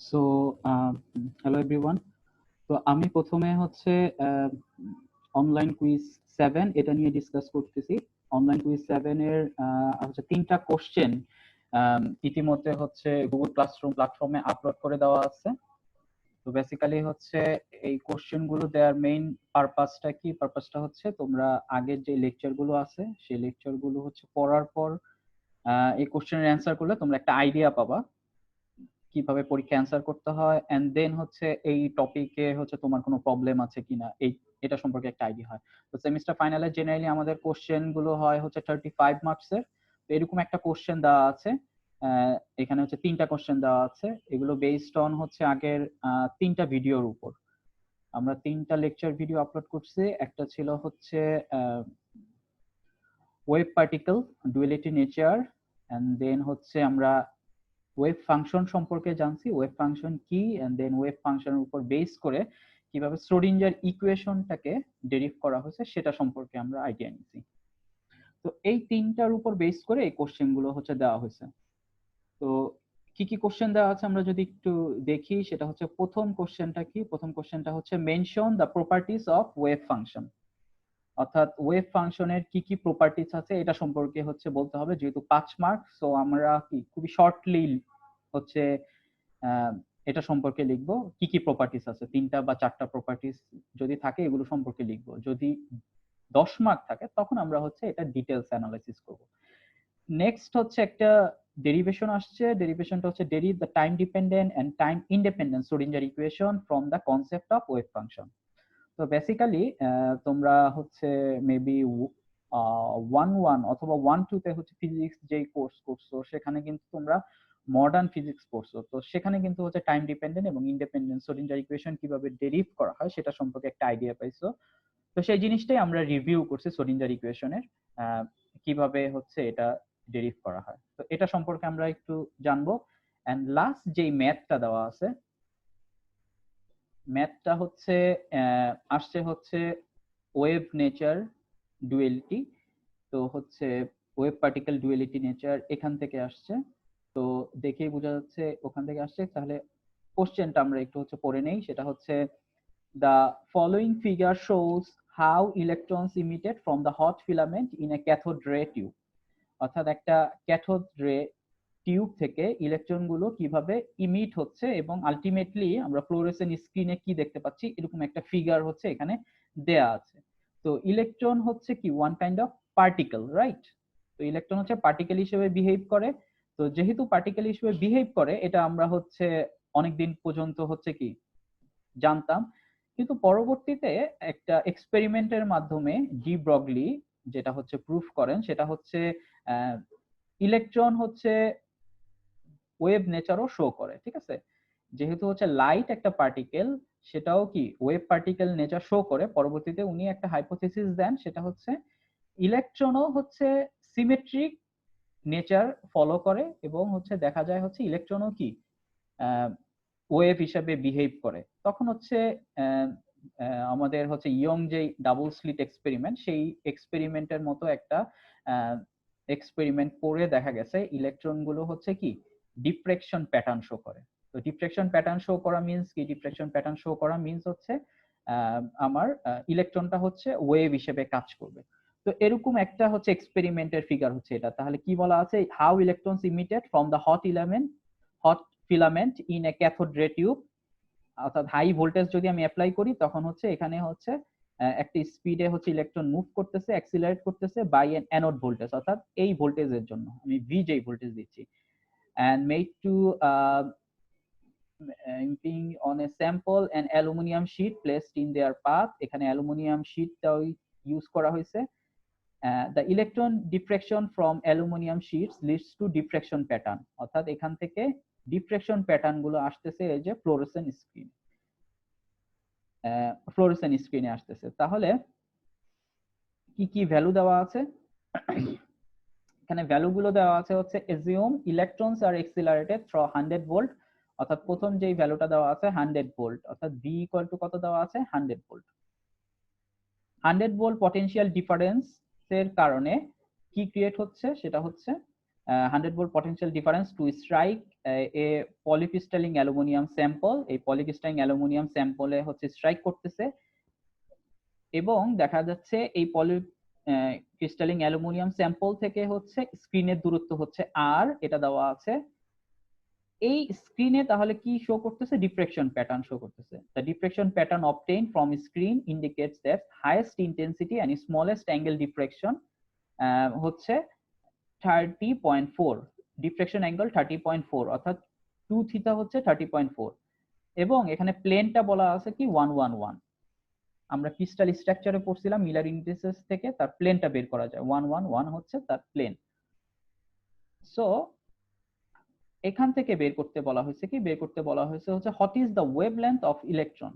So hello everyone. তো আমি প্রথমে হচ্ছে অনলাইন কুইজ 7 এটা নিয়ে ডিসকাস করতেছি। অনলাইন কুইজ 7 এর হচ্ছে 3টা কোশ্চেন ইতিমধ্যে হচ্ছে গুগল ক্লাসরুম প্ল্যাটফর্মে আপলোড করে দেওয়া আছে। তো বেসিক্যালি হচ্ছে এই কোশ্চেন গুলো দেওয়ার মেইন পারপাসটা কি? পারপাসটা হচ্ছে তোমরা আগের যে লেকচার গুলো আছে সেই লেকচার গুলো হচ্ছে পড়ার পর এই কোশ্চেনের অ্যান্সার করলে তোমরা একটা আইডিয়া পাবা কিভাবে পরীক্ষা অ্যান্সার করতে হয়, এন্ড দেন হচ্ছে এই টপিকে হচ্ছে তোমার কোনো প্রবলেম আছে কিনা এটা সম্পর্কে একটা আইডিয়া হয়। তো সেমিস্টার ফাইনালে জেনারেলি আমাদের কোশ্চেন গুলো হয় হচ্ছে 35 মার্কসের। তো এরকম একটা কোশ্চেন দেওয়া আছে, এখানে হচ্ছে 3টা কোশ্চেন দেওয়া আছে। এগুলো বেসড অন হচ্ছে আগের 3টা ভিডিওর উপর। আমরা 3টা লেকচার ভিডিও আপলোড করছি। একটা ছিল হচ্ছে wave particle duality nature, and then হচ্ছে আমরা ওয়েভ ফাংশন সম্পর্কে জানছি, ওয়েভ ফাংশন কি, এন্ড দেন ওয়েভ ফাংশনের উপর বেস করে কিভাবে শ্রোডিঞ্জার ইকুয়েশনটাকে ডেরিভ করা হয়েছে সেটা সম্পর্কে আমরা আইডিয়া নিছি। তো এই 3টার উপর বেস করে এই কোশ্চেন গুলো হচ্ছে দেওয়া হয়েছে। তো কি কি কোশ্চেন দেওয়া আছে আমরা যদি একটু দেখি, সেটা হচ্ছে প্রথম কোশ্চেনটা কি? প্রথম কোশ্চেনটা হচ্ছে mention the properties of wave function, অর্থাৎ ওয়েভ ফাংশনের কি কি প্রপার্টিজ আছে এটা সম্পর্কে হচ্ছে বলতে হবে। যেহেতু 5 মার্ক, সো আমরা কি খুবই শর্টলি হচ্ছে এটা সম্পর্কে লিখবো। কি কি প্রপার্টিস আছে, 3টা বা 4টা প্রপার্টিস যদি থাকে এগুলো সম্পর্কে লিখবো। যদি 10 মার্ক থাকে তখন আমরা হচ্ছে এটা ডিটেলস অ্যানালাইসিস করব। নেক্সট হচ্ছে একটা ডেরিভেশন আসছে। ডেরিভেশনটা হচ্ছে derive the time dependent and time independent Schrodinger equation from the concept of wave function. তো বেসিক্যালি তোমরা হচ্ছে মেবি 1-1 অথবা 1-2 তে হচ্ছে ফিজিক্স যেই কোর্স করছো সেখানে কিন্তু তোমরা মডার্ন ফিজিক্স পড়ছো। তো সেখানে কিন্তু হচ্ছে টাইম ডিপেন্ডেন্ট এবং ইন্ডিপেন্ডেন্ট শ্রোডিঞ্জার ইকুয়েশন কিভাবে ডেরিভ করা হয় সেটা সম্পর্কে একটা আইডিয়া পাইছো। তো সেই জিনিসটাই আমরা রিভিউ করছি শ্রোডিঞ্জার ইকুয়েশনের কিভাবে হচ্ছে এটা ডেরিভ করা হয়। তো এটা সম্পর্কে আমরা একটু জানবো। এন্ড লাস্ট যেই ম্যাথটা দেওয়া আছে, ম্যাথটা হচ্ছে আসছে হচ্ছে ওয়েভ নেচার ডুয়েলিটি। তো হচ্ছে ওয়েভ পার্টিকেল ডুয়েলিটি নেচার এখান থেকে আসছে। তো দেখেই বোঝা যাচ্ছে ওখান থেকে আসছে। তাহলে কোশ্চেনটা আমরা একটু হচ্ছে পড়ে নেই। সেটা হচ্ছে the following figure shows how electrons emitted from the hot filament in a cathode ray tube. অর্থাৎ একটা ক্যাথোড রে টিউব থেকে ইলেকট্রন গুলো কিভাবে ইমিট হচ্ছে এবং আলটিমেটলি আমরা ফ্লোরেসেন্ট স্ক্রিনে কি দেখতে পাচ্ছি এরকম একটা ফিগার হচ্ছে এখানে দেয়া আছে। তো ইলেকট্রন হচ্ছে কি one kind of particle, right? তো ইলেকট্রন হচ্ছে পার্টিকেল হিসেবে বিহেভ করে। তো যেহেতু পার্টিকেল হিসেবে বিহেভ করে এটা আমরা হচ্ছে অনেকদিন পর্যন্ত হচ্ছে কি জানতাম। কিন্তু পরবর্তীতে একটা এক্সপেরিমেন্টের মাধ্যমে ডি ব্রগলি যেটা হচ্ছে প্রুফ করেন, সেটা হচ্ছে ইলেকট্রন হচ্ছে ওয়েভ নেচারও শো করে। ঠিক আছে, যেহেতু হচ্ছে লাইট একটা পার্টিকেল, সেটাও কি ওয়েভ পার্টিকেল নেচার শো করে। পরবর্তীতে উনি একটা হাইপোথিসিস দেন, সেটা হচ্ছে ইলেকট্রনও হচ্ছে সিমেট্রিক নেচার ফলো করে এবং হচ্ছে দেখা যায় হচ্ছে ইলেকট্রনও কি ওয়েভ হিসাবে বিহেভ করে। তখন হচ্ছে আমাদের হচ্ছে ইয়ং যে ডাবল স্লিট এক্সপেরিমেন্ট, সেই এক্সপেরিমেন্টের মতো একটা এক্সপেরিমেন্ট করে দেখা গেছে ইলেকট্রন গুলো হচ্ছে কি ডিফ্রেকশন প্যাটার্ন শো করে। তো ডিফ্রেকশন প্যাটার্ন শো করা মিন্স কি? ডিফ্রেকশন প্যাটার্ন শো করা মিন্স হচ্ছে আমার ইলেকট্রনটা হচ্ছে ওয়েভ হিসেবে কাজ করবে। তো এরকম একটা হচ্ছে এক্সপেরিমেন্টের ফিগার হচ্ছে এটা। তাহলে কি বলা আছে? How electrons emitted from the hot filament in a cathode ray tube. অর্থাৎ হাই ভোল্টেজ যদি আমি অ্যাপ্লাই করি তখন হচ্ছে এখানে হচ্ছে একটা স্পিডে হচ্ছে ইলেকট্রন মুভ করতেছে, অ্যাক্সিলারেট করতেছে বাই এন অ্যানোড ভোল্টেজ। অর্থাৎ এই ভোল্টেজের জন্য আমি ভি যেই ভোল্টেজ দিচ্ছি, and made to imping on a sample and aluminum sheet placed in their path। এখানে অ্যালুমিনিয়াম শীটটাও ইউজ করা হয়েছে। the electron diffraction from aluminum sheets leads to diffraction pattern। অর্থাৎ এখান থেকে ডিফ্রেকশন প্যাটার্ন গুলো আসতেছে এই যে ফ্লোরেসেন্ট স্ক্রিনে আসতেছে। তাহলে কি কি ভ্যালু দেওয়া আছে? এখানে ভ্যালু গুলো দেওয়া আছে হচ্ছে assume electrons are accelerated through 100 volt. অর্থাৎ প্রথম যেই ভ্যালুটা দেওয়া আছে 100 ভোল্ট, অর্থাৎ v ইকুয়াল টু কত দেওয়া আছে? 100 ভোল্ট। 100 ভোল্ট পটেনশিয়াল ডিফারেন্স এর কারণে কি ক্রিয়েট হচ্ছে? সেটা হচ্ছে 100 volt potential difference to strike a polycrystalline aluminum sample, এই polycrystalline aluminum sample এ হচ্ছে স্ট্রাইক করতেছে এবং দেখা যাচ্ছে এই পলিক্রিস্টালিন অ্যালুমিনিয়াম স্যাম্পল থেকে হচ্ছে স্ক্রিনের দূরত্ব হচ্ছে আর, এটা দেওয়া আছে। এই স্ক্রিনে তাহলে কি শো করতেছে? ডিফ্রেকশন প্যাটার্ন শো করতেছে। The diffraction pattern obtain from screen indicates that highest intensity and smallest angle diffraction হচ্ছে 30.4, ডিফ্রেকশন অ্যাঙ্গেল 30.4, অর্থাৎ 2 থিটা হচ্ছে 30.4 এবং এখানে প্লেনটা বলা আছে কি 111। আমরা ক্রিস্টাল স্ট্রাকচারে পড়ছিলাম মিলার ইন্ডিসেস থেকে তার প্লেনটা বের করা যায়, 111 হচ্ছে তার প্লেন। সো এখান থেকে বের করতে বলা হয়েছে কি, বের করতে বলা হয়েছে হচ্ছে what is the wavelength of electron,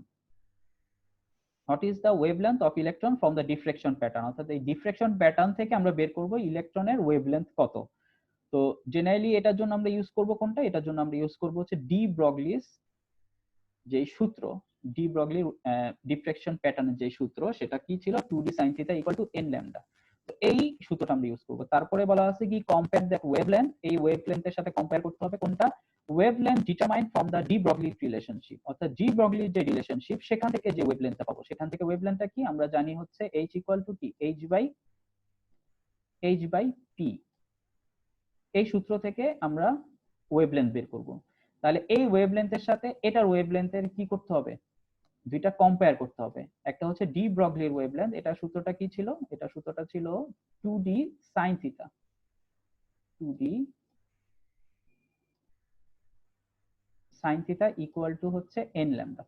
what is the wavelength of electron from the diffraction pattern, অর্থাৎ এই ডিফ্রেকশন প্যাটার্ন থেকে আমরা বের করব ইলেকট্রনের ওয়েভলেন্থ কত। তো জেনারেলি এটার জন্য আমরা ইউজ করব কোনটা? এটার জন্য আমরা ইউজ করব হচ্ছে ডি ব্রগলিস যে সূত্র, ডি ব্রগলির ডিফ্রেকশন প্যাটার্নের যে সূত্র, সেটা কি ছিল? 2d sin θ = n lambda. তো এই সূত্রটা আমরা ইউজ করব। তারপরে বলা আছে কি কম্পেয়ার দ্যাট ওয়েভলেন্থ, এই ওয়েভলেন্থের সাথে কম্পেয়ার করতে হবে কোনটা? Wavelength determined from the de Broglie relationship, অর্থাৎ ডি ব্রগলির যে রিলেশনশিপ সেখান থেকে যে ওয়েভলেন্থটা পাবো, সেখান থেকে ওয়েভলেন্থটা কি আমরা জানি হচ্ছে h = কি h/p। এই সূত্র থেকে আমরা ওয়েভলেন্থ বের করব। তাহলে এই ওয়েভলেন্থের সাথে এটার ওয়েভলেন্থের কি করতে হবে? দুইটা কম্পেয়ার করতে হবে। একটা হচ্ছে ডি ব্রগলির ওয়েভলেন্থ, এটা সূত্রটা কি ছিল? এটা সূত্রটা ছিল 2d sin θ, 2d sin θ = হচ্ছে n ল্যামডা।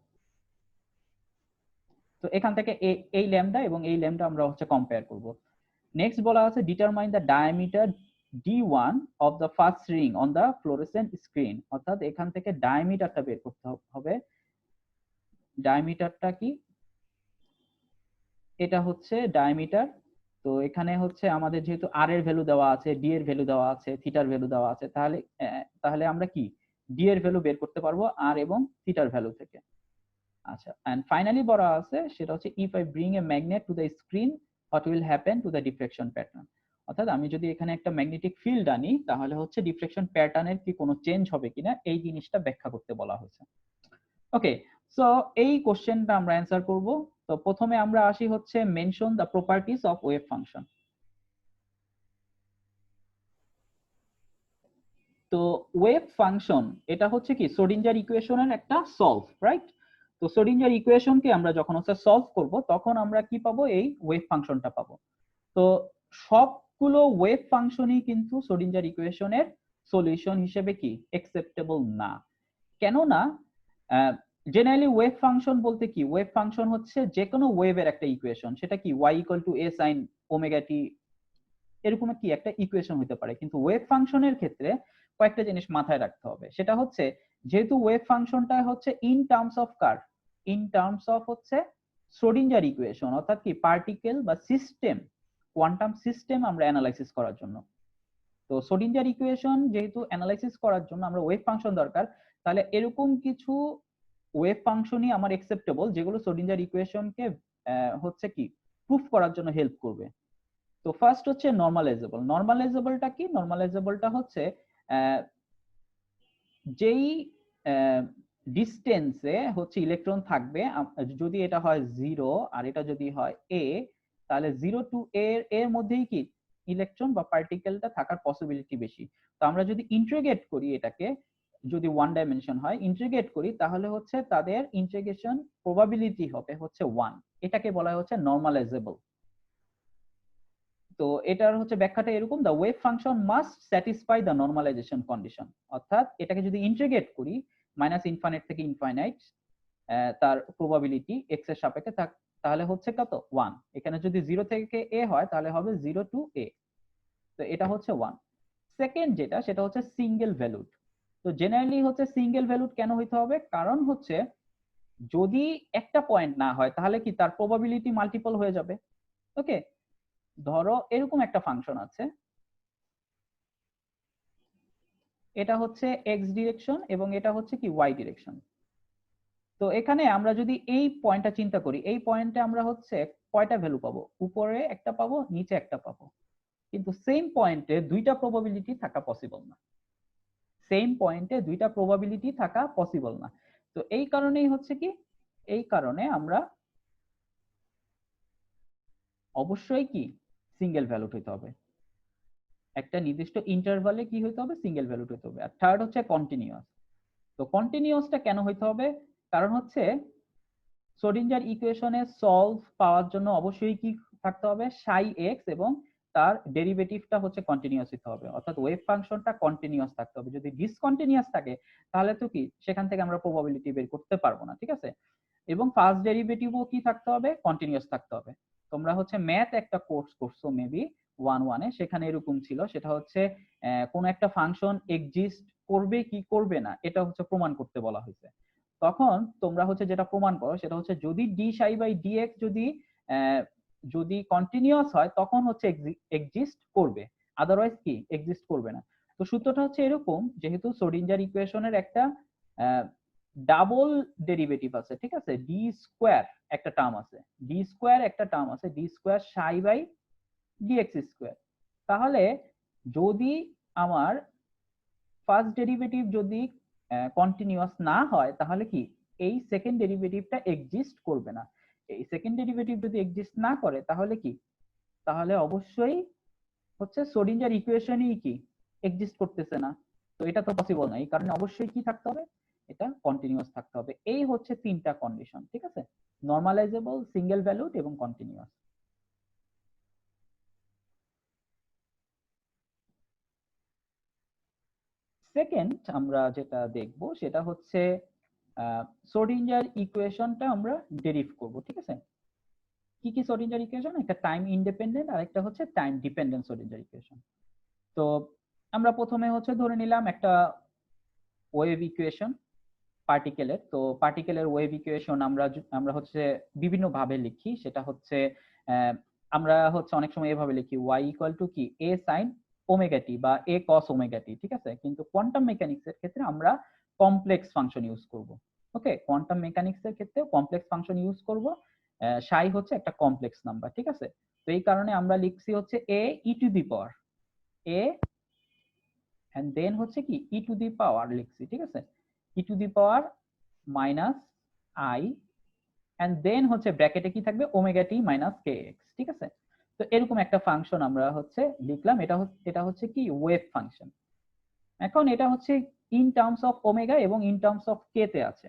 তো এখান থেকে এই ল্যামডা এবং এই ল্যামডা আমরা হচ্ছে কম্পেয়ার করব। নেক্সট বলা আছে determine the diameter d1 of the first ring on the fluorescent screen, অর্থাৎ এখান থেকে ডায়ামিটারটা বের করতে হবে। ডায়ামিটারটা কি? এটা হচ্ছে ডায়ামিটার। তো এখানে হচ্ছে আমাদের যেহেতু আর এর ভ্যালু দেওয়া আছে, ডি এর ভ্যালু দেওয়া আছে, থিটার ভ্যালু দেওয়া আছে, তাহলে আমরা কি ডি এর ভ্যালু বের করতে পারবো আর এবং থিটার ভ্যালু থেকে। আচ্ছা, এন্ড ফাইনালি বলা আছে সেটা হচ্ছে if I bring a magnet to the screen what will happen to the diffraction pattern, অর্থাৎ আমি যদি এখানে একটা ম্যাগনেটিক ফিল্ড আনি তাহলে হচ্ছে ডিফ্রেকশন প্যাটার্নের কি কোনো চেঞ্জ হবে কিনা এই জিনিসটা ব্যাখ্যা করতে বলা হয়েছে। ওকে, সো এই কোশ্চেনটা আমরা অ্যান্সার করব। তো প্রথমে আমরা আসি হচ্ছে mention the properties of wave function. তো ওয়েভ ফাংশন এটা হচ্ছে কি শ্রোডিঞ্জার ইকুয়েশনের একটা সলভ, রাইট? তো শ্রোডিঞ্জার ইকুয়েশনকে আমরা যখন হচ্ছে সলভ করব তখন আমরা কি পাবো? এই ওয়েভ ফাংশনটা পাবো। তো সবগুলো ওয়েভ ফাংশনই কিন্তু শ্রোডিঞ্জার ইকুয়েশনের সলিউশন হিসেবে কি অ্যাকসেপ্টেবল না। কেননা জেনারেলি ওয়েভ ফাংশন বলতে কি, ওয়েভ ফাংশন হচ্ছে যে কোনো ওয়েভের একটা ইকুয়েশন, সেটা কি y = a sin omega t এরকম কি একটা ইকুয়েশন হতে পারে। কিন্তু ওয়েভ ফাংশনের ক্ষেত্রে কয়েকটা জিনিস মাথায় রাখতে হবে। সেটা হচ্ছে যেহেতু ওয়েভ ফাংশনটা হচ্ছে in terms of car, in terms of হচ্ছে শ্রোডিঞ্জার ইকুয়েশন, অর্থাৎ কি পার্টিকেল বা সিস্টেম, কোয়ান্টাম সিস্টেম আমরা অ্যানালাইসিস করার জন্য। তো শ্রোডিঞ্জার ইকুয়েশন যেহেতু অ্যানালাইসিস করার জন্য আমরা ওয়েভ ফাংশন দরকার, তাহলে এরকম কিছু ওয়েভ ফাংশনই আমার অ্যাকসেপ্টেবল যেগুলো শ্রোডিঞ্জার ইকুয়েশনকে হচ্ছে কি প্রুফ করার জন্য হেল্প করবে। তো ফার্স্ট হচ্ছে নরমালাইজেবল। নরমালাইজেবলটা কি? নরমালাইজেবলটা হচ্ছে যেই ডিস্টেন্সে হচ্ছে ইলেকট্রন থাকবে, যদি এটা হয় 0 আর এটা যদি হয় a, তাহলে 0 to a এর মধ্যেই কি ইলেকট্রন বা পার্টিকেলটা থাকার পসিবিলিটি বেশি। তো আমরা যদি ইন্টিগ্রেট করি এটাকে, যদি ওয়ান ডাইমেনশন হয় ইন্টিগ্রেট করি, তাহলে হচ্ছে তাদের ইন্টিগ্রেশন প্রবাবিলিটি হবে হচ্ছে 1। এটাকে বলা হয় হচ্ছে নরমালাইজেবল। তো এটার হচ্ছে ব্যাখ্যাটা এরকম, the wave function must satisfy the normalisation condition, অর্থাৎ এটাকে যদি ইন্টিগ্রেট করি -ইনফাইনাইট থেকে ইনফাইনাইট, তার প্রবাবিলিটি এক্স এর সাপেক্ষে তাহলে হচ্ছে কত 1। এখানে যদি 0 থেকে a হয় তাহলে হবে 0 to a। তো এটা হচ্ছে 1। সেকেন্ড যেটা সেটা হচ্ছে সিঙ্গেল ভ্যালুড। তো জেনারেলি হচ্ছে সিঙ্গেল ভ্যালুড কেন হইতে হবে? কারণ হচ্ছে যদি একটা পয়েন্ট না হয় তাহলে কি তার প্রবাবিলিটি মাল্টিপল হয়ে যাবে। ওকে, ধরো এরকম একটা ফাংশন আছে, এটা হচ্ছে এক্স ডিরেকশন এবং এটা হচ্ছে কি ওয়াই ডিরেকশন। তো এখানে আমরা যদি এই পয়েন্টটা চিন্তা করি, এই পয়েন্টে আমরা হচ্ছে কয়টা ভ্যালু পাবো? উপরে একটা পাবো, নিচে একটা পাবো। কিন্তু সেম পয়েন্টে দুইটা প্রবাবিলিটি থাকা পসিবল না, সেম পয়েন্টে দুইটা প্রবাবিলিটি থাকা পসিবল না। তো এই কারণেই হচ্ছে কি, এই কারণে আমরা অবশ্যই কি সিঙ্গেল ভ্যালুড হইতে হবে, একটা নির্দিষ্ট ইন্টারভালে কি হইতে হবে, সিঙ্গেল ভ্যালুড হইতে হবে। আর থার্ড হচ্ছে কন্টিনিউয়াস। তো কন্টিনিউয়াসটা কেন হইতে হবে, কারণ হচ্ছে শ্রোডিঞ্জার ইকুয়েশনে সলভ পাওয়ার জন্য অবশ্যই কি থাকতে হবে, সাই এক্স এবং তার ডেরিভেটিভটা হচ্ছে কন্টিনিউয়াস হতে হবে, অর্থাৎ ওয়েভ ফাংশনটা কন্টিনিউয়াস থাকতে হবে। যদি ডিসকন্টিনিউয়াস থাকে তাহলে তো কি সেখান থেকে আমরা প্রবাবিলিটি বের করতে পারবো না, ঠিক আছে। এবং ফার্স্ট ডেরিভেটিভও কি থাকতে হবে, কন্টিনিউয়াস থাকতে হবে। তোমরা হচ্ছে ম্যাথ একটা কোর্স করছো মেবি 1-1-এ, সেখানে এরকম ছিল, সেটা হচ্ছে কোন একটা ফাংশন এক্সিস্ট করবে কি করবে না এটা হচ্ছে প্রমাণ করতে বলা হয়েছে। তখন তোমরা হচ্ছে যেটা প্রমাণ করো সেটা হচ্ছে যদি ডি সাই বাই ডিএক্স যদি কন্টিনিউয়াস হয় তখন হচ্ছে এক্সিস্ট করবে, আদারওয়াইজ কি এক্সিস্ট করবে না। তো সূত্রটা হচ্ছে এরকম, যেহেতু শ্রোডিঞ্জার ইকুয়েশনের একটা ডাবল ডেরিভেটিভ আছে, ঠিক আছে, ডি স্কোয়ার একটা টার্ম আছে, ডি স্কোয়ার একটা টার্ম আছে, d square psi by dx square. তাহলে যদি আমার ফার্স্ট ডেরিভেটিভ যদি কন্টিনিউয়াস না হয় তাহলে কি এই সেকেন্ড ডেরিভেটিভটা এক্সিস্ট করবে না। এই সেকেন্ড ডেরিভেটিভ যদি এক্সিস্ট না করে তাহলে কি, তাহলে অবশ্যই হচ্ছে শ্রোডিঞ্জার ইকুয়েশনই কি এক্সিস্ট করতেছে না। তো এটা তো পসিবল না, এই কারণে অবশ্যই কি থাকতে হবে, এটা কন্টিনিউয়াস থাকতে হবে। এই হচ্ছে তিনটা কন্ডিশন, ঠিক আছে, নরমালাইজেবল, সিঙ্গেল ভ্যালুড এবং কন্টিনিউয়াস। সেকেন্ড আমরা যেটা দেখব সেটা হচ্ছে শ্রোডিঞ্জার ইকুয়েশনটা আমরা ডেরিভ করব, ঠিক আছে। কি কি শ্রোডিঞ্জার ইকুয়েশন, একটা টাইম ইন্ডিপেন্ডেন্ট আর একটা হচ্ছে টাইম ডিপেন্ডেন্ট শ্রোডিঞ্জার ইকুয়েশন। তো আমরা প্রথমে হচ্ছে ধরে নিলাম একটা ওয়েভ ইকুয়েশন পার্টিকেলের। তো পার্টিকেলের ওয়েভ ইকুয়েশন আমরা হচ্ছে বিভিন্ন ভাবে লিখি, সেটা হচ্ছে আমরা হচ্ছে অনেক সময় এভাবে লিখি y ইকুয়াল টু কি a sin ওমেগা টি বা a cos ওমেগা টি, ঠিক আছে। কিন্তু কোয়ান্টাম মেকানিক্স এর ক্ষেত্রে আমরা কমপ্লেক্স ফাংশন ইউজ করব। ওকে, কোয়ান্টাম মেকানিক্স এর ক্ষেত্রে কমপ্লেক্স ফাংশন ইউজ করব, সাই হচ্ছে একটা কমপ্লেক্স নাম্বার, ঠিক আছে। তো এই কারণে আমরা লিখছি হচ্ছে a e to the power a and then হচ্ছে কি ই টু দি পাওয়ার লিখছি, ঠিক আছে, e to the power minus i and then হচ্ছে ব্র্যাকেটে কি থাকবে omega t minus k x, ঠিক আছে। তো এরকম একটা ফাংশন আমরা হচ্ছে লিখলাম, এটা হচ্ছে কি ওয়েভ ফাংশন। এখন এটা হচ্ছে ইন টার্মস অফ ওমেগা এবং ইন টার্মস অফ কে তে আছে।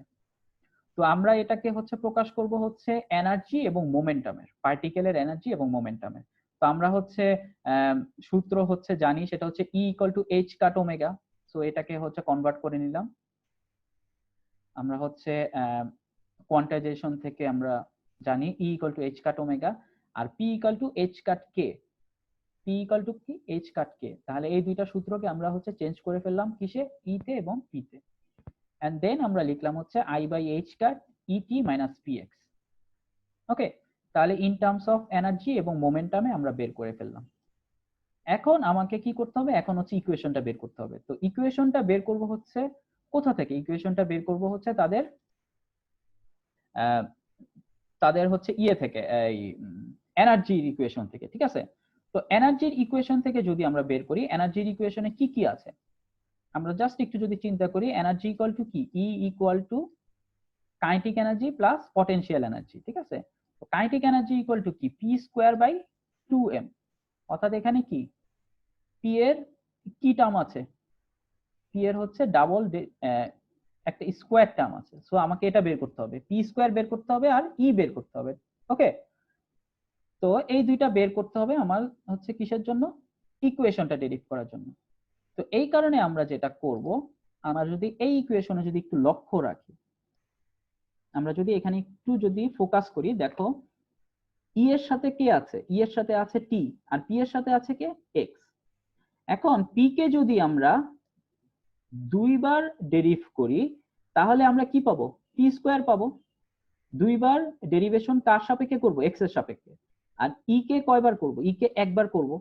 তো আমরা এটাকে হচ্ছে প্রকাশ করব হচ্ছে এনার্জি এবং মোমেন্টামের, পার্টিকেলের এনার্জি এবং মোমেন্টামের। তো আমরা হচ্ছে সূত্র হচ্ছে জানি, সেটা হচ্ছে ই equal to h cut omega. So এটাকে হচ্ছে কনভার্ট করে নিলাম আমরা হচ্ছে কোয়ান্টাইজেশন থেকে আমরা জানি E equal to h cut omega আর p equal to h cut k, p equal to কি এইচ কাট কে। তাহলে এই দুইটা সূত্রকে আমরা হচ্ছে চেঞ্জ করে ফেললাম কিসে, ই তে এবং পি তে, এন্ড দেন আমরা লিখলাম হচ্ছে i by h cut e t minus p x. Okay, তাহলে ইন টার্মস অফ এনার্জি এবং মোমেন্টামে আমরা বের করে ফেললাম। এখন আমাকে কি করতে হবে, এখন হচ্ছে ইকুয়েশনটা বের করতে হবে। তো ইকুয়েশনটা বের করব হচ্ছে কোথা থেকে, ইকুয়েশনটা বের করব হচ্ছে তাদের হচ্ছে ইয়ে থেকে, এই এনার্জির ইকুয়েশন থেকে, ঠিক আছে। তো এনার্জির ইকুয়েশন থেকে যদি আমরা বের করি, এনার্জির ইকুয়েশনে কি কি আছে আমরা জাস্ট একটু যদি চিন্তা করি, এনার্জি ইকুয়াল টু কি ই equal to kinetic energy plus potential energy, ঠিক আছে। তো কাইনেটিক এনার্জি ইকুয়াল টু কি পি স্কোয়ার বাই 2m, অর্থাৎ এখানে কি পি এর কি টার্ম আছে, পি এর হচ্ছে ডাবল একটা স্কোয়ার টার্ম আছে। সো আমাকে এটা বের করতে হবে, পি স্কোয়ার বের করতে হবে আর ই বের করতে হবে। ওকে, তো এই দুইটা বের করতে হবে আমার হচ্ছে কিসের জন্য, ইকুয়েশনটা ডেরিভ করার জন্য। তো এই কারণে আমরা যেটা করব, আমরা যদি এই ইকুয়েশনে যদি একটু লক্ষ্য রাখি, আমরা যদি এখানে একটু যদি ফোকাস করি, দেখো ই এর সাথে কে আছে, ই এর সাথে আছে টি আর পি এর সাথে আছে কে এক্স। এখন পি কে যদি আমরা দুইবার ডেরিভ করি তাহলে আমরা কি পাবো, পি স্কোয়ার পাবো। দুইবার ডেরিভেশন কার সাপেক্ষে করব, এক্স এর সাপেক্ষে। আর ই কে কয়বার করব, ই কে একবার করব।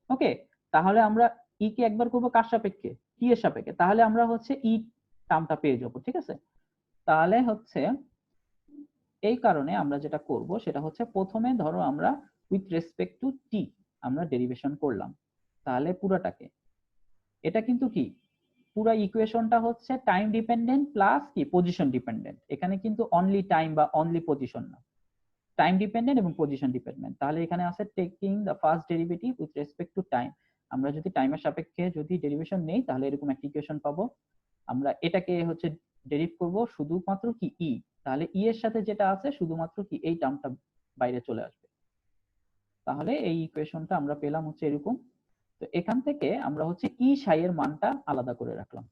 ওকে, তাহলে আমরা ই কে একবার করব কার সাপেক্ষে, টি এর সাপেক্ষে। তাহলে আমরা হচ্ছে ই টার্মটা পেয়ে যাব, ঠিক আছে। তাহলে হচ্ছে এই কারণে আমরা যেটা করব সেটা হচ্ছে প্রথমে ধরো আমরা উইথ রেসপেক্ট টু টি আমরা ডেরিভেশন করলাম, তাহলে পুরোটাকে, এটা কিন্তু কি পুরো ইকুয়েশনটা হচ্ছে টাইম ডিপেন্ডেন্ট প্লাস কি পজিশন ডিপেন্ডেন্ট, এখানে কিন্তু অনলি টাইম বা অনলি পজিশন না, টাইম ডিপেন্ডেন্ট এবং পজিশন ডিপেন্ডেন্ট। তাহলে এখানে আছে taking the first derivative with respect to time, আমরা যদি টাইমের সাপেক্ষে যদি ডেরিভেশন নেই তাহলে এরকম একটা ইকুয়েশন পাবো। আমরা এটাকে হচ্ছে ডেরিভ করব শুধুমাত্র কি ই, তাহলে ই এর সাথে যেটা আছে শুধুমাত্র কি এই টার্মটা বাইরে চলে আসবে, তাহলে এই ইকুয়েশনটা আমরা পেলাম হচ্ছে এরকম। তো এখান থেকে আমরা হচ্ছে ই সাই এর মানটা আলাদা করে রাখলাম।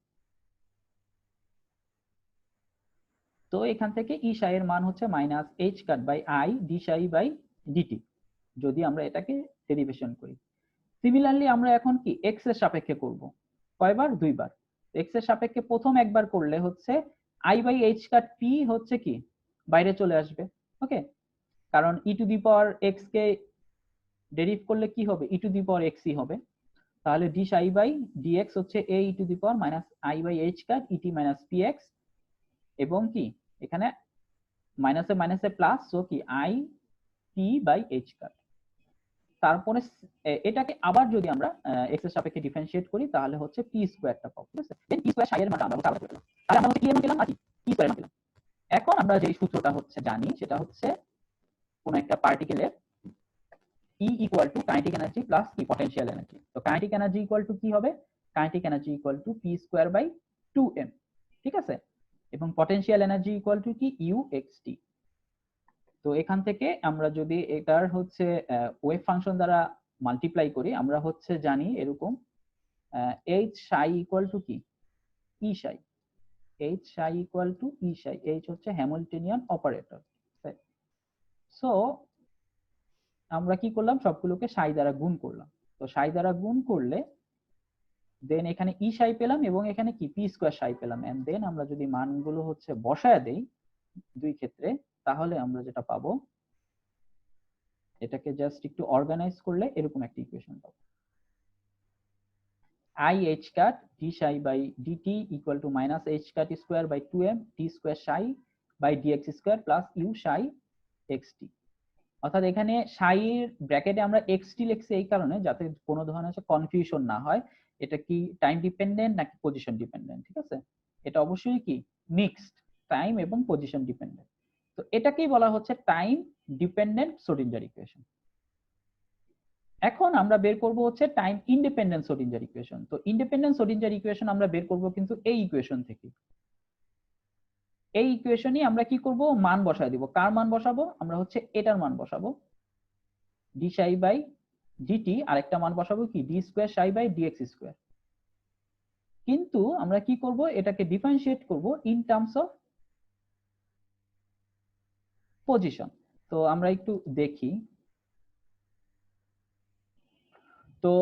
তো এখান থেকে ই সাই এর মান হচ্ছে minus h cut by i d psi by dt, যদি আমরা এটাকে ডেরিভেশন করি। সিমিলারলি আমরা এখন কি এক্স এর সাপেক্ষে করব, কয়বার? দুইবার। এক্স এর সাপেক্ষে প্রথম একবার করলে হচ্ছে i by h cut p হচ্ছে কি বাইরে চলে আসবে, ওকে, কারণ e to the power x কে ডেরিভ করলে কি হবে, e to the power x ই হবে, তাহলে ডি সাই বাই ডিএক্স হচ্ছে a e to the power minus i by h cut ET minus p x, এবং কি এখানে মাইনাসে মাইনাসে প্লাস, সো কি i p by h cut. তারপরে এটাকে আবার যদি আমরা এক্স এর সাপেক্ষে ডিফারেন্সিয়েট করি তাহলে হচ্ছে পি স্কয়ারটা পাবো, ঠিক আছে। দেন পি স্কয়ার সাই এর মানটা আমরা আলাদা করে পেলাম, তাহলে আমরা হচ্ছে কি এর মান পেলাম আর কি পি স্কয়ার মান পেলাম। এখন আমরা যে সূত্রটা হচ্ছে জানি সেটা হচ্ছে কোন একটা পার্টিকেলের E equal to kinetic energy plus কি পটেনশিয়াল এনার্জি। তো কাইনেটিক এনার্জি ইকুয়াল টু কি হবে, kinetic energy equal to p square by 2m, ঠিক আছে, এবং পটেনশিয়াল এনার্জি ইকুয়াল টু কি ইউ এক্স টি। তো এখান থেকে আমরা যদি এটার হচ্ছে ওয়েভ ফাংশন দ্বারা মাল্টিপ্লাই করি, আমরা হচ্ছে জানি এরকম এইচ সাই ইকুয়াল টু কি ই সাই, H Sai equal to E Sai, H হচ্ছে হ্যামিল্টনিয়ান অপারেটর। সো আমরা কি করলাম, সবগুলোকে সাই দ্বারা গুণ করলাম। তো সাই দ্বারা গুণ করলে দেন এখানে ই সাই পেলাম এবং এখানে কি পি স্কয়ার সাই পেলাম, এন্ড দেন আমরা যদি মানগুলো হচ্ছে বসায় দেই দুই ক্ষেত্রে, তাহলে আমরা যেটা পাবো, এটাকে জাস্ট একটু অর্গানাইজ করলে এরকম একটা ইকুয়েশন পাবো, I h cat d psi by dt equal to minus h cat square by 2m t square psi by dx square plus u psi xt। অর্থাৎ এখানে psi এর ব্র্যাকেটে আমরা xt লিখছি এই কারণে যাতে কোনো ধরনের কনফিউশন না হয়, এটা কি টাইম ডিপেন্ডেন্ট নাকি পজিশন ডিপেন্ডেন্ট, ঠিক আছে। এটা অবশ্যই কি মিক্সড টাইম এবং পজিশন ডিপেন্ডেন্ট। তো এটাকেই বলা হচ্ছে টাইম ডিপেন্ডেন্ট শ্রোডিঞ্জার ইকুয়েশন। এখন আমরা বের করব হচ্ছে টাইম ইন্ডিপেন্ডেন্ট শ্রোডিঞ্জার ইকুয়েশন। তো ইন্ডিপেন্ডেন্ট শ্রোডিঞ্জার ইকুয়েশন আমরা বের করব কিন্তু এই ইকুয়েশন থেকে, এই ইকুয়েশনই আমরা কি করব মান বসায় দিব। কার মান বসাবো, আমরা হচ্ছে এটার মান বসাবো ডি সাই বাই ডিটি, আরেকটা মান বসাবো কি d square psi by dx square. কিন্তু আমরা কি করব, এটাকে ডিফারেন্সিয়েট করব ইন টার্মস অফ পজিশন। তো আমরা একটু দেখি, তো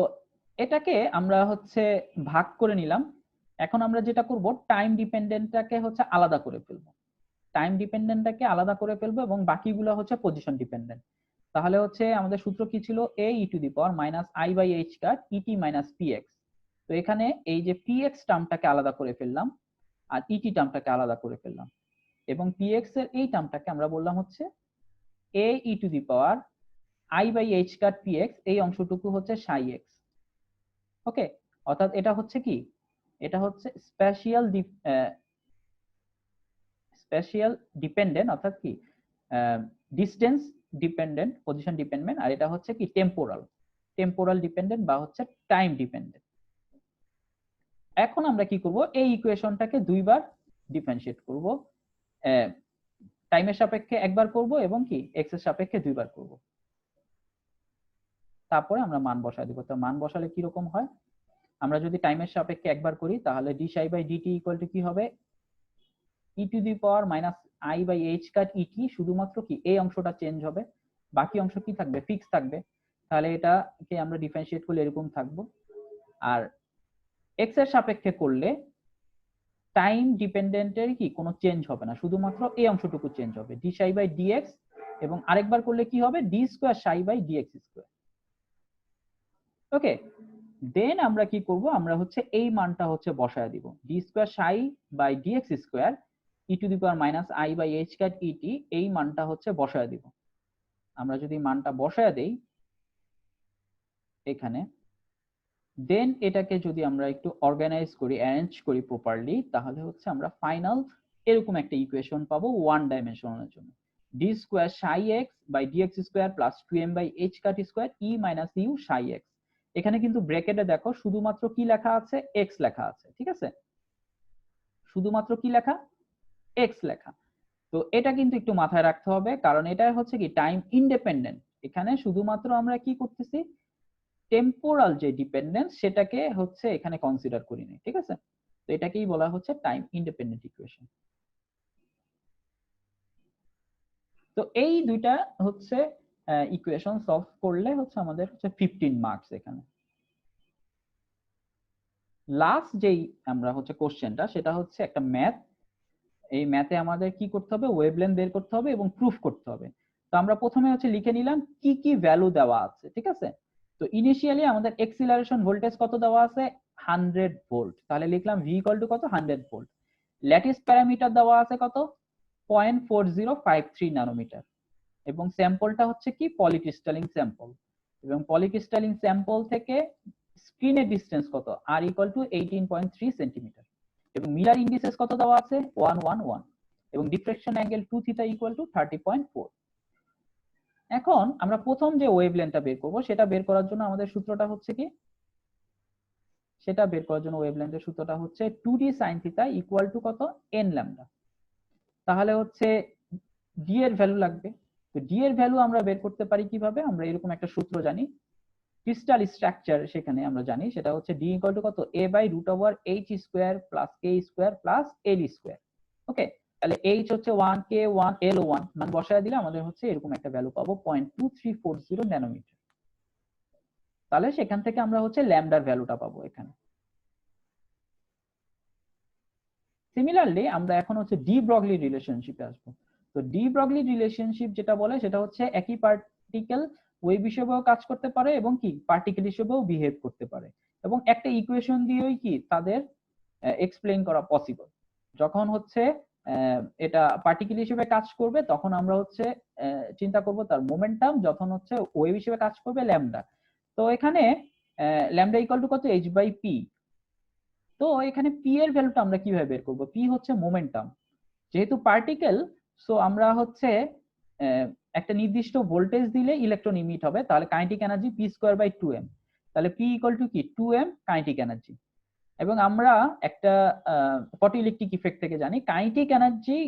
এটাকে আমরা হচ্ছে ভাগ করে নিলাম। এখন আমরা যেটা করব টাইম ডিপেন্ডেন্টটাকে হচ্ছে আলাদা করে ফেলবো, টাইম ডিপেন্ডেন্টটাকে আলাদা করে ফেলবো এবং বাকিগুলো হচ্ছে পজিশন ডিপেন্ডেন্ট। তাহলে হচ্ছে আমাদের সূত্র কি ছিল, a e to the power minus i by h cut ET minus px. তো এখানে এই যে পিএক্স টার্মটাকে আলাদা করে ফেললাম আর ইটি টার্মটাকে আলাদা করে ফেললাম, এবং পিএক্স এর এই টার্মটাকে আমরা বললাম হচ্ছে a e to the power i by h cut px, এই অংশটুকু হচ্ছে সাই এক্স, ওকে। অর্থাৎ এটা হচ্ছে কি, এটা হচ্ছে স্পেশিয়াল ডিপেন্ডেন্ট, অর্থাৎ কি ডিস্টেন্স ডিপেন্ডেন্ট, পজিশন ডিপেন্ডেন্ট, আর এটা হচ্ছে কি টেম্পোরাল ডিপেন্ডেন্ট বা হচ্ছে টাইম ডিপেন্ডেন্ট। এখন আমরা কি করব, এই ইকুয়েশনটাকে দুইবার ডিফারেন্সিয়েট করব, টাইমের সাপেক্ষে একবার করব এবং কি এক্স এর সাপেক্ষে দুইবার করব, তারপরে আমরা মান বসায় দিব। তো মান বসালে কি রকম হয়, আমরা যদি টাইমের সাপেক্ষে একবার করি তাহলে D psi by DT equal to কি হবে, e to the power minus i by h cut e t, শুধুমাত্র কি এই অংশটা চেঞ্জ হবে, বাকি অংশ কি থাকবে, ফিক্স থাকবে। তাহলে এটাকে আমরা ডিফারেন্সিয়েট করলে এরকম থাকবো। আর এক্স এর সাপেক্ষে করলে টাইম ডিপেন্ডেন্টের কি কোনো চেঞ্জ হবে না, শুধুমাত্র এই অংশটুকু চেঞ্জ হবে, ডি সাই বাই ডিএক্স, এবং আরেকবার করলে কি হবে, d square psi by dx square, okay. Then আমরা কি করব, আমরা হচ্ছে এই মানটা হচ্ছে বসায় দিব, d square psi by dx square e to the power minus i by h cut e t, এই মানটা হচ্ছে বসায় দিব। আমরা যদি মানটা বসায় দেই এখানে, দেন এটাকে যদি আমরা একটু অর্গানাইজ করি, অ্যারেঞ্জ করি প্রপারলি, তাহলে হচ্ছে আমরা ফাইনাল এরকম একটা ইকুয়েশন পাবো ওয়ান ডাইমেনশনের জন্য। D square psi x by dx square plus 2m by h cut square E minus U psi x. এখানে কিন্তু ব্র্যাকেটে দেখো শুধুমাত্র কি লেখা আছে, এক্স লেখা আছে, ঠিক আছে, শুধুমাত্র কি লেখা, এক্স লেখা। তো এটা কিন্তু একটু মাথায় রাখতে হবে, কারণ এটা হচ্ছে কি টাইম ইন্ডিপেন্ডেন্ট। এখানে শুধুমাত্র আমরা কি করতেছি, টেম্পোরাল যে ডিপেন্ডেন্স সেটাকে হচ্ছে এখানে কনসিডার করিনি, ঠিক আছে। তো এটাকেই বলা হচ্ছে টাইম ইন্ডিপেন্ডেন্ট ইকুয়েশন। তো এই দুইটা হচ্ছে ইকুয়েশন সলভ করলে হচ্ছে আমাদের হচ্ছে 15 মার্কস। এখানে লাস্ট যেই আমরা হচ্ছে কোশ্চেনটা, সেটা হচ্ছে একটা ম্যাথ। এই ম্যাথে আমাদের কি করতে হবে, ওয়েভলেন্থ বের করতে হবে এবং প্রুফ করতে হবে। তো আমরা প্রথমে হচ্ছে লিখে নিলাম কি কি ভ্যালু দেওয়া আছে, ঠিক আছে। তো ইনিশিয়ালি আমাদের এক্সিলারেশন ভোল্টেজ কত দেওয়া আছে, 100 ভোল্ট, তাহলে লিখলাম ভি ইকুয়াল টু কত, 100 ভোল্ট। ল্যাটিস প্যারামিটার দেওয়া আছে কত, 0.4053 ন্যানোমিটার, এবং স্যাম্পলটা হচ্ছে কি পলিক্রিস্টালিন স্যাম্পল, এবং পলিক্রিস্টালিন স্যাম্পল থেকে স্ক্রিনের ডিসটেন্স কত, আর ইকুয়াল টু 18.3 সেন্টিমিটার, এবং মিলার ইন্ডিসেস কত দেওয়া আছে, 111, এবং diffraction angle 2 theta equal to 30.4। এখন আমরা প্রথম যে ওয়েভলেন্থটা বের করব, সেটা বের করার জন্য আমাদের সূত্রটা হচ্ছে কি, সেটা বের করার জন্য ওয়েভলেন্থের সূত্রটা হচ্ছে 2d sin theta equal to কত, n ল্যামডা। তাহলে হচ্ছে ডি এর ভ্যালু লাগবে। তো ডি এর ভ্যালু আমরা বের করতে পারি কিভাবে, আমরা এরকম একটা সূত্র জানি, ক্রিস্টাল স্ট্রাকচার সেখানে আমরা জানি, সেটা হচ্ছে ডি ইকুয়াল টু কত, a by root over H square plus K square plus L square. Okay, তাহলে এইচ হচ্ছে 1, কে 1, এল 1, মান বসায় দিলে আমাদের হচ্ছে এরকম একটা ভ্যালু পাবো 0.2340 ন্যানোমিটার। তাহলে সেখান থেকে আমরা হচ্ছে ল্যামডার ভ্যালুটা পাবো এখানে। সিমিলারলি আমরা এখন হচ্ছে ডি ব্রগলি রিলেশনশিপে আসবো। তো ডি ব্রগলি রিলেশনশিপ যেটা বলে, সেটা হচ্ছে একই পার্টিকেল ওয়েভ হিসেবেও কাজ করতে পারে এবং কি পার্টিকেল হিসেবেও বিহেভ করতে পারে, এবং একটা ইকুয়েশন দিয়েই কি তাদের এক্সপ্লেইন করা পসিবল। যখন হচ্ছে এটা পার্টিকেল হিসেবে কাজ করবে, তখন আমরা হচ্ছে চিন্তা করব তার মোমেন্টাম, যখন হচ্ছে ওয়েভ হিসেবে কাজ করবে ল্যামডা। তো এখানে ল্যামডা ইকুয়াল টু কত, এইচ বাই পি। তো এখানে পি এর ভ্যালুটা আমরা কিভাবে বের করব, পি হচ্ছে মোমেন্টাম, যেহেতু পার্টিকেল, সো আমরা হচ্ছে একটা নির্দিষ্ট ভোল্টেজ দিলে ইলেকট্রন ইমিট হবে, তাহলে kinetic energy p square by 2m, তাহলে পি ইকুয়াল টু কি 2m কাইনেটিক এনার্জি। এবং আমরা একটা ফটোইলেকট্রিক ইফেক্ট থেকে জানি kinetic energy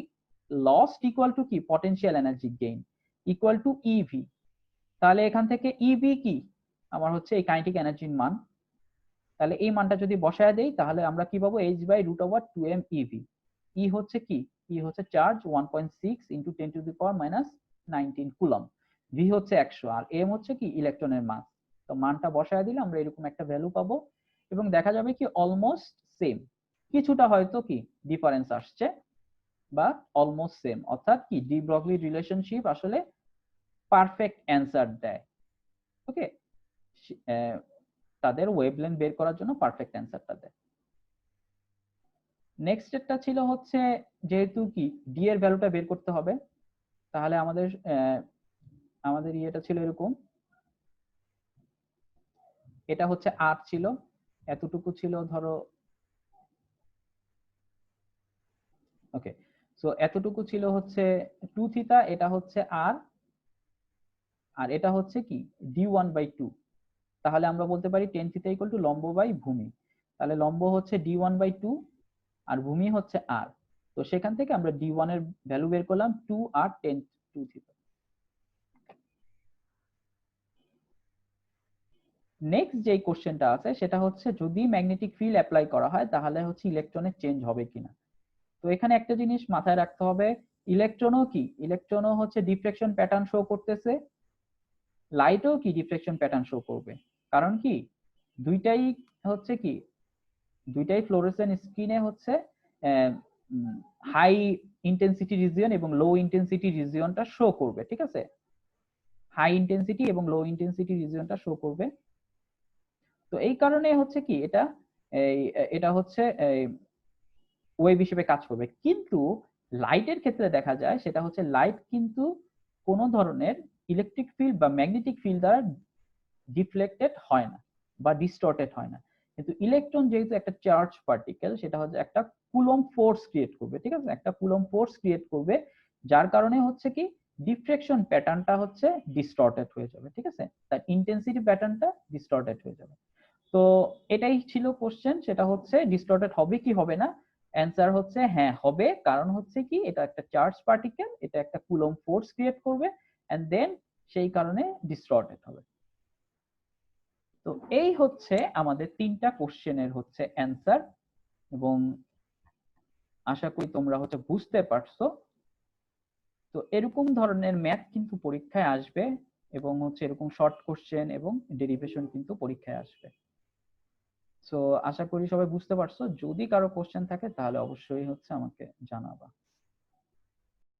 lost equal to কি potential energy gain equal to eV. তাহলে এখান থেকে ইভি কি আমার হচ্ছে এই কাইনেটিক এনার্জির মান, তাহলে এই মানটা যদি বসায় দেই, তাহলে আমরা কি পাবো, H by root over 2m eV. E হচ্ছে কি, ই হচ্ছে charge 1.6 into 10 to the power minus 19 coulomb, V হচ্ছে 100, আর এম হচ্ছে কি ইলেকট্রনের মাস। তো মানটা বসায় দিলে আমরা এরকম একটা ভ্যালু পাবো, এবং দেখা যাবে কি অলমোস্ট সেম, কিছুটা হয়তো কি ডিফারেন্স আসছে, বা অলমোস্ট সেম, অর্থাৎ কি ডি ব্রগলি রিলেশনশিপ আসলে পারফেক্ট অ্যান্সার দেয়। ওকে, তাদের ওয়েভলেন্থ বের করার জন্য পারফেক্ট অ্যান্সারটা দেয়। নেক্সট স্টেপটা ছিল হচ্ছে, যেহেতু কি ডি এর ভ্যালুটা বের করতে হবে, তাহলে আমাদের আমাদের ইয়েটা ছিল এরকম, এটা হচ্ছে আর ছিল, এতটুকু ছিল ধরো, ওকে, সো এতটুকু ছিল হচ্ছে 2 থিটা, এটা হচ্ছে আর, আর এটা হচ্ছে কি d1/2। তাহলে আমরা বলতে পারি টেন থিটা ইকুয়াল টু লম্ব বাই ভূমি, তাহলে লম্ব হচ্ছে d1/2 আর ভূমি হচ্ছে আর। তো সেখান থেকে আমরা d1 এর ভ্যালু বের করলাম 2 আর 10 2 থিটা। নেক্সট যে কোশ্চেনটা আছে, সেটা হচ্ছে যদি ম্যাগনেটিক ফিল্ড অ্যাপ্লাই করা হয়, তাহলে হচ্ছে ইলেকট্রনের চেঞ্জ হবে কিনা। তো এখানে একটা জিনিস মাথায় রাখতে হবে, ইলেকট্রনও কি, ইলেকট্রনও হচ্ছে ডিফ্লেকশন প্যাটার্ন শো করতেছে, লাইটও কি ডিফ্লেকশন প্যাটার্ন শো করবে। কারণ কি দুইটাই হচ্ছে কি, দুইটাই ফ্লোরোসেন্ট স্ক্রিনে হচ্ছে হাই ইন্টেন্সিটি রিজিয়ন এবং লো ইন্টেন্সিটি রিজিয়নটা শো করবে, ঠিক আছে, হাই ইন্টেন্সিটি এবং লো ইন্টেন্সিটি রিজিয়নটা শো করবে। তো এই কারণে হচ্ছে কি এটা এটা হচ্ছে ওয়েভ হিসেবে কাজ করবে। কিন্তু লাইটের ক্ষেত্রে দেখা যায় সেটা হচ্ছে লাইট কিন্তু কোন ধরনের ইলেকট্রিক ফিল্ড বা ম্যাগনেটিক ফিল্ড দ্বারা ডিফ্লেক্টেড হয় না বা ডিস্টর্টেড হয় না। কিন্তু ইলেকট্রন যেহেতু একটা চার্জ পার্টিকেল, সেটা হচ্ছে একটা কুলম্ব ফোর্স ক্রিয়েট করবে, ঠিক আছে, একটা কুলম্ব ফোর্স ক্রিয়েট করবে, যার কারণে হচ্ছে কি ডিফ্রেকশন প্যাটার্নটা হচ্ছে ডিস্টর্টেড হয়ে যাবে, ঠিক আছে, তার ইন্টেন্সিটি প্যাটার্নটা ডিস্টর্টেড হয়ে যাবে। তো এটাই ছিল কোশ্চেন, সেটা হচ্ছে ডিস্টর্টেড হবে কি হবে না। অ্যান্সার হচ্ছে হ্যাঁ হবে, কারণ হচ্ছে কি এটা একটা চার্জ পার্টিকেল, এটা একটা কুলম্ব ফোর্স ক্রিয়েট করবে, এন্ড দেন সেই কারণে ডিস্টর্টেড হবে। তো এই হচ্ছে আমাদের 3টা কোশ্চেনের হচ্ছে অ্যান্সার, এবং আশা করি তোমরা হচ্ছে বুঝতে পারছো। তো এরকম ধরনের ম্যাথ কিন্তু পরীক্ষায় আসবে, এবং হচ্ছে এরকম শর্ট কোশ্চেন এবং ডেরিভেশন কিন্তু পরীক্ষায় আসবে। সো আশা করি সবাই বুঝতে পারছো। যদি কারো কোশ্চেন থাকে তাহলে অবশ্যই হচ্ছে আমাকে জানাবা।